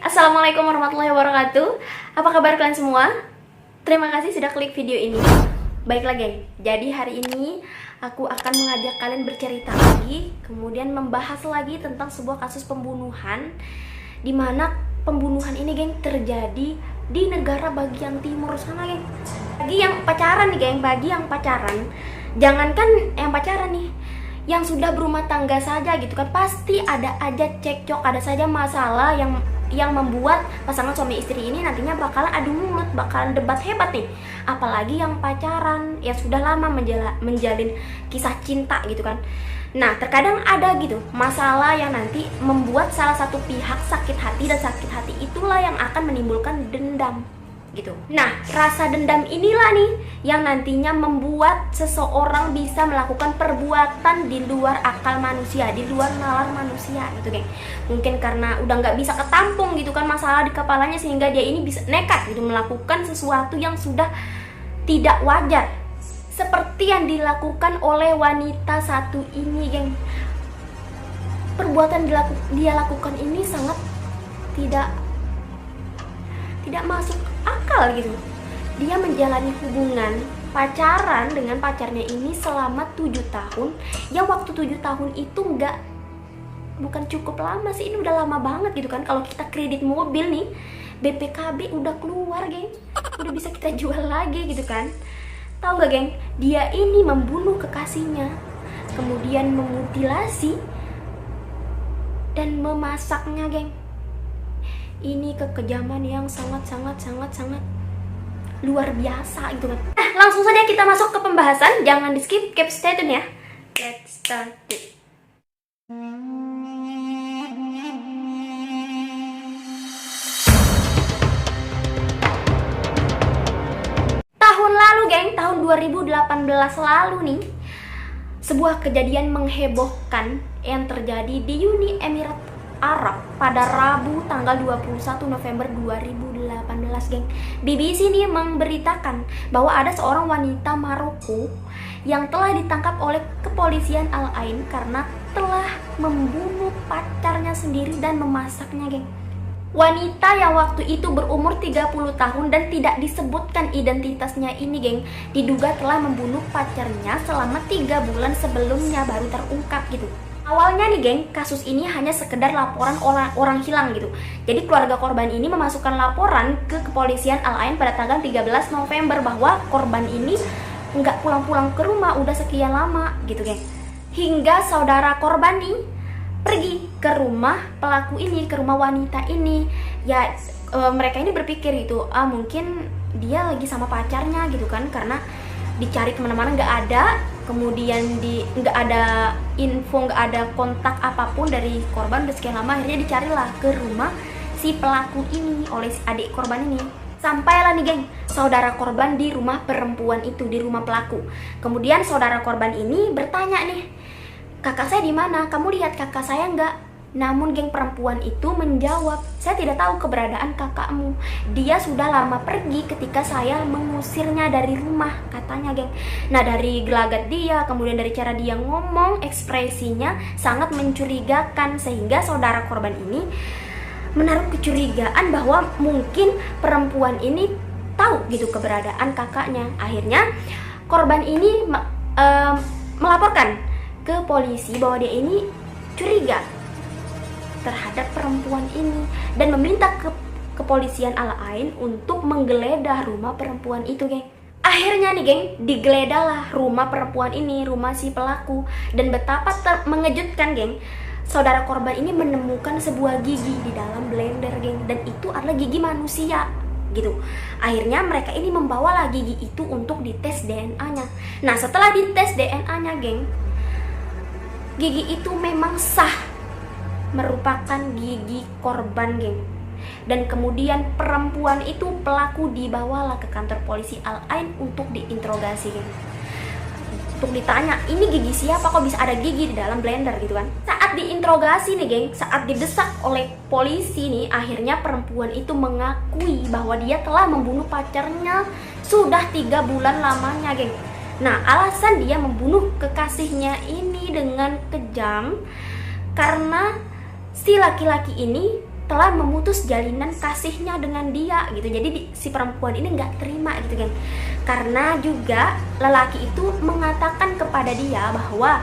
Assalamualaikum warahmatullahi wabarakatuh. Apa kabar kalian semua? Terima kasih sudah klik video ini. Baiklah geng, jadi hari ini aku akan mengajak kalian bercerita lagi, kemudian membahas lagi tentang sebuah kasus pembunuhan, dimana pembunuhan ini geng terjadi di negara bagian timur sana geng. Bagi yang pacaran nih geng, bagi yang pacaran, jangankan yang pacaran nih, yang sudah berumah tangga saja gitu kan, pasti ada aja cekcok, ada saja masalah yang membuat pasangan suami istri ini nantinya bakalan adu mulut, bakalan debat hebat nih. Apalagi yang pacaran, yang sudah lama menjalin kisah cinta gitu kan. Nah, terkadang ada gitu masalah yang nanti membuat salah satu pihak sakit hati, dan sakit hati itulah yang akan menimbulkan dendam gitu. Nah, rasa dendam inilah nih yang nantinya membuat seseorang bisa melakukan perbuatan di luar akal manusia, di luar nalar manusia gitu geng. Mungkin karena udah nggak bisa ketampung gitu kan masalah di kepalanya, sehingga dia ini bisa nekat gitu melakukan sesuatu yang sudah tidak wajar, seperti yang dilakukan oleh wanita satu ini geng. Perbuatan dia lakukan ini sangat tidak masuk akal gitu. Dia menjalani hubungan pacaran dengan pacarnya ini selama 7 tahun. Yang waktu 7 tahun itu bukan cukup lama sih, ini udah lama banget gitu kan. Kalau kita kredit mobil nih, BPKB udah keluar geng, udah bisa kita jual lagi gitu kan. Tahu gak geng, dia ini membunuh kekasihnya, kemudian memutilasi dan memasaknya geng. Ini kekejaman yang sangat luar biasa gitu kan. Nah, langsung saja kita masuk ke pembahasan. Jangan di skip, keep stay tune ya. Let's start it. Tahun lalu geng, tahun 2018 lalu nih, sebuah kejadian menghebohkan yang terjadi di Uni Emirat Arab pada Rabu tanggal 21 November 2018 geng. BBC ini memberitakan bahwa ada seorang wanita Maroko yang telah ditangkap oleh kepolisian Al Ain karena telah membunuh pacarnya sendiri dan memasaknya geng. Wanita yang waktu itu berumur 30 tahun dan tidak disebutkan identitasnya ini geng, diduga telah membunuh pacarnya selama 3 bulan sebelumnya baru terungkap gitu. Awalnya nih geng, kasus ini hanya sekedar laporan orang hilang gitu. Jadi keluarga korban ini memasukkan laporan ke kepolisian Al Ain pada tanggal 13 November bahwa korban ini nggak pulang-pulang ke rumah udah sekian lama gitu geng. Hingga saudara korban nih pergi ke rumah pelaku ini, ke rumah wanita ini. Ya mereka ini berpikir gitu, mungkin dia lagi sama pacarnya gitu kan, karena dicari kemana-mana nggak ada, kemudian nggak ada info, nggak ada kontak apapun dari korban udah sekian lama. Akhirnya dicarilah ke rumah si pelaku ini oleh si adik korban ini. Sampailah nih geng, saudara korban di rumah perempuan itu, di rumah pelaku. Kemudian saudara korban ini bertanya nih, kakak saya di mana? Kamu lihat kakak saya nggak? Namun geng, perempuan itu menjawab, saya tidak tahu keberadaan kakakmu. Dia sudah lama pergi ketika saya mengusirnya dari rumah, katanya geng. Nah, dari gelagat dia, kemudian dari cara dia ngomong, ekspresinya sangat mencurigakan, sehingga saudara korban ini menaruh kecurigaan bahwa mungkin perempuan ini tahu gitu keberadaan kakaknya. Akhirnya korban ini melaporkan ke polisi bahwa dia ini curiga terhadap perempuan ini dan meminta ke kepolisian Al Ain untuk menggeledah rumah perempuan itu geng. Akhirnya nih geng, digeledahlah rumah perempuan ini, rumah si pelaku, dan betapa mengejutkan geng, saudara korban ini menemukan sebuah gigi di dalam blender geng, dan itu adalah gigi manusia gitu. Akhirnya mereka ini membawalah gigi itu untuk dites DNA-nya. Nah, setelah dites DNA-nya geng, gigi itu memang sah merupakan gigi korban geng. Dan kemudian perempuan itu, pelaku, dibawalah ke kantor polisi Al Ain untuk diinterogasi geng. Untuk ditanya, ini gigi siapa, kok bisa ada gigi di dalam blender gitu kan. Saat diinterogasi nih geng, saat didesak oleh polisi nih, akhirnya perempuan itu mengakui bahwa dia telah membunuh pacarnya sudah 3 bulan lamanya geng. Nah, alasan dia membunuh kekasihnya ini dengan kejam karena si laki-laki ini telah memutus jalinan kasihnya dengan dia gitu. Jadi si perempuan ini nggak terima gitu kan, karena juga lelaki itu mengatakan kepada dia bahwa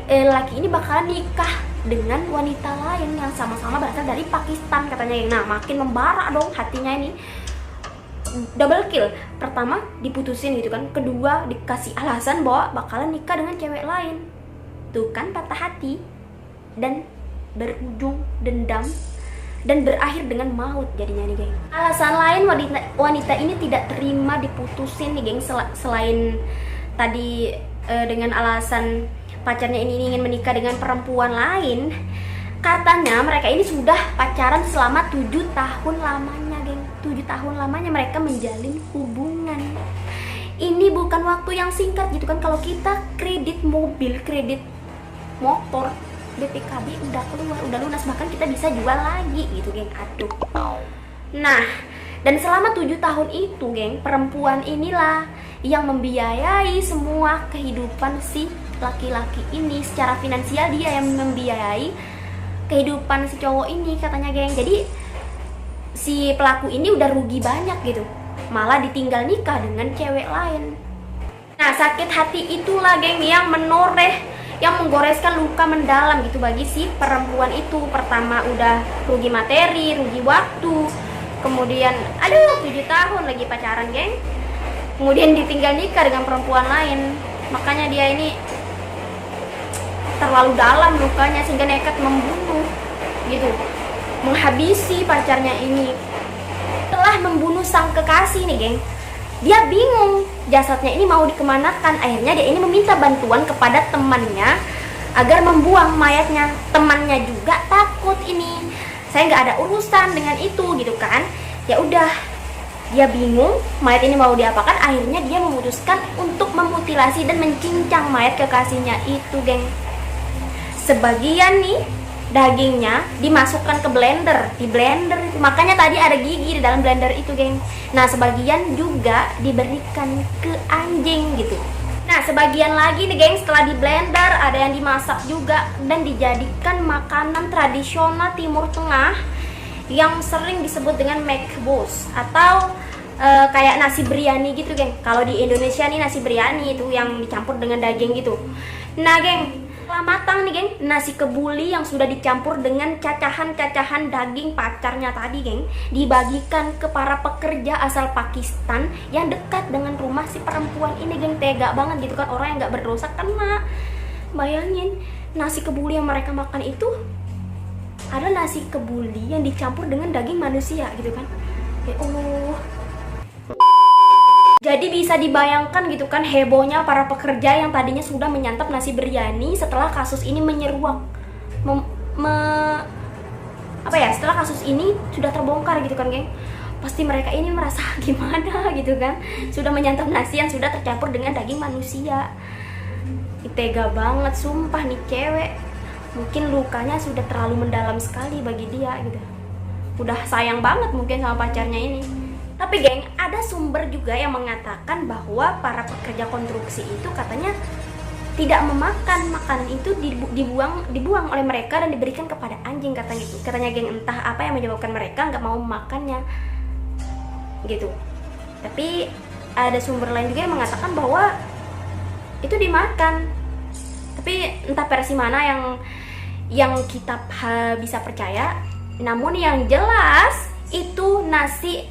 lelaki ini bakalan nikah dengan wanita lain yang sama-sama berasal dari Pakistan katanya. Nah, makin membara dong hatinya ini, double kill. Pertama diputusin gitu kan, kedua dikasih alasan bahwa bakalan nikah dengan cewek lain. Tuh kan patah hati dan berujung dendam dan berakhir dengan maut jadinya nih geng. Alasan lain wanita ini tidak terima diputusin nih geng, selain tadi dengan alasan pacarnya ini ingin menikah dengan perempuan lain. Katanya mereka ini sudah pacaran selama 7 tahun lamanya geng. 7 tahun lamanya mereka menjalin hubungan. Ini bukan waktu yang singkat gitu kan. Kalau kita kredit mobil, kredit motor, BPKB udah keluar, udah lunas, bahkan kita bisa jual lagi gitu geng. Aduh. Nah, dan selama 7 tahun itu geng, perempuan inilah yang membiayai semua kehidupan si laki-laki ini. Secara finansial dia yang membiayai kehidupan si cowok ini katanya geng. Jadi si pelaku ini udah rugi banyak gitu, malah ditinggal nikah dengan cewek lain. Nah, sakit hati itulah geng yang menoreh, yang menggoreskan luka mendalam gitu bagi si perempuan itu. Pertama udah rugi materi, rugi waktu, kemudian 7 tahun lagi pacaran geng, kemudian ditinggal nikah dengan perempuan lain. Makanya dia ini terlalu dalam lukanya sehingga nekat membunuh gitu, menghabisi pacarnya ini. Telah membunuh sang kekasih nih geng, dia bingung jasadnya ini mau dikemanakan. Akhirnya dia ini meminta bantuan kepada temannya agar membuang mayatnya. Temannya juga takut ini, saya nggak ada urusan dengan itu gitu kan. Ya udah, dia bingung mayat ini mau diapakan. Akhirnya dia memutuskan untuk memutilasi dan mencincang mayat kekasihnya itu geng. Sebagian nih dagingnya dimasukkan ke blender, di blender itu. Makanya tadi ada gigi di dalam blender itu geng. Nah, sebagian juga diberikan ke anjing gitu. Nah, sebagian lagi nih geng, setelah di blender ada yang dimasak juga dan dijadikan makanan tradisional Timur Tengah yang sering disebut dengan makbous atau kayak nasi biryani gitu geng. Kalau di Indonesia nih nasi biryani itu yang dicampur dengan daging gitu. Nah geng, setelah matang nih geng, nasi kebuli yang sudah dicampur dengan cacahan-cacahan daging pacarnya tadi geng, dibagikan ke para pekerja asal Pakistan yang dekat dengan rumah si perempuan ini geng. Tega banget gitu kan, orang yang gak berdosa kena. Bayangin, nasi kebuli yang mereka makan itu ada nasi kebuli yang dicampur dengan daging manusia gitu kan. Ya Allah. Jadi bisa dibayangkan gitu kan hebohnya para pekerja yang tadinya sudah menyantap nasi biryani setelah kasus ini menyeruak. Setelah kasus ini sudah terbongkar gitu kan geng. Pasti mereka ini merasa gimana gitu kan. Sudah menyantap nasi yang sudah tercampur dengan daging manusia. Tega banget sumpah nih cewek. Mungkin lukanya sudah terlalu mendalam sekali bagi dia gitu. Udah sayang banget mungkin sama pacarnya ini. Tapi geng, ada sumber juga yang mengatakan bahwa para pekerja konstruksi itu katanya tidak memakan makanan itu, dibuang oleh mereka dan diberikan kepada anjing katanya geng. Entah apa yang menyebabkan mereka nggak mau memakannya gitu. Tapi ada sumber lain juga yang mengatakan bahwa itu dimakan. Tapi entah versi mana yang kita bisa percaya. Namun yang jelas itu nasi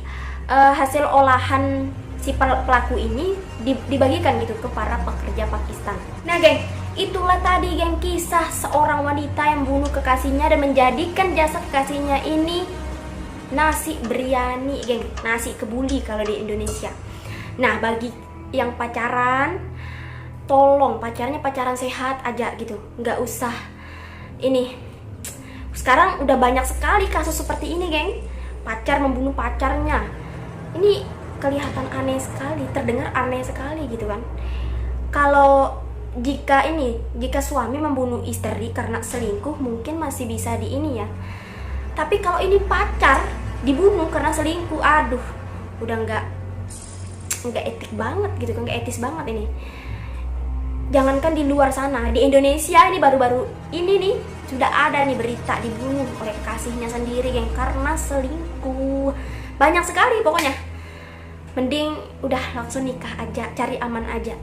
hasil olahan si pelaku ini dibagikan gitu ke para pekerja Pakistan. Nah geng, itulah tadi geng kisah seorang wanita yang bunuh kekasihnya dan menjadikan jasad kekasihnya ini nasi biryani geng, nasi kebuli kalau di Indonesia. Nah bagi yang pacaran, tolong pacaran sehat aja gitu, nggak usah ini. Sekarang udah banyak sekali kasus seperti ini geng, pacar membunuh pacarnya. Ini kelihatan aneh sekali, terdengar aneh sekali gitu kan. Kalau jika suami membunuh istri karena selingkuh mungkin masih bisa di ini ya. Tapi kalau ini pacar dibunuh karena selingkuh, aduh, udah nggak etik banget gitu kan, nggak etis banget ini. Jangankan di luar sana, di Indonesia ini baru-baru ini nih sudah ada nih berita dibunuh oleh kekasihnya sendiri, geng, karena selingkuh. Banyak sekali pokoknya. Mending udah langsung nikah aja, cari aman aja.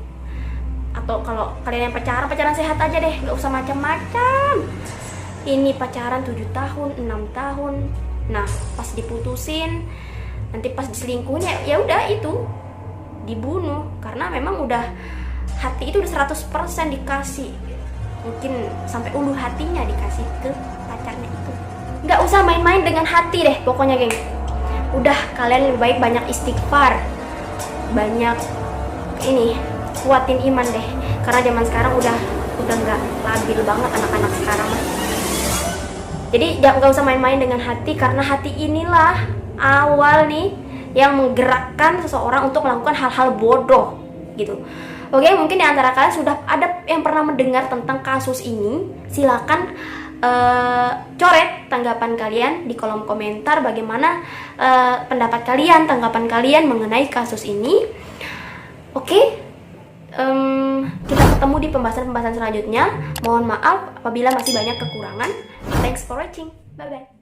Atau kalau kalian yang pacaran sehat aja deh, nggak usah macam-macam. Ini pacaran 7 tahun, 6 tahun. Nah, pas diputusin, nanti pas diselingkuhnya, ya udah itu dibunuh, karena memang udah hati itu udah 100% dikasih, mungkin sampai ulu hatinya dikasih ke pacarnya itu. Nggak usah main-main dengan hati deh pokoknya, geng. Udah, kalian lebih baik banyak istighfar, banyak ini, kuatin iman deh, karena zaman sekarang udah nggak labil banget anak-anak sekarang mah. Jadi nggak usah main-main dengan hati, karena hati inilah awal nih yang menggerakkan seseorang untuk melakukan hal-hal bodoh gitu. Oke, mungkin di antara kalian sudah ada yang pernah mendengar tentang kasus ini. Silakan coret tanggapan kalian di kolom komentar, bagaimana pendapat kalian, tanggapan kalian mengenai kasus ini. Oke, kita ketemu di pembahasan selanjutnya. Mohon maaf apabila masih banyak kekurangan. Thanks for watching. Bye bye.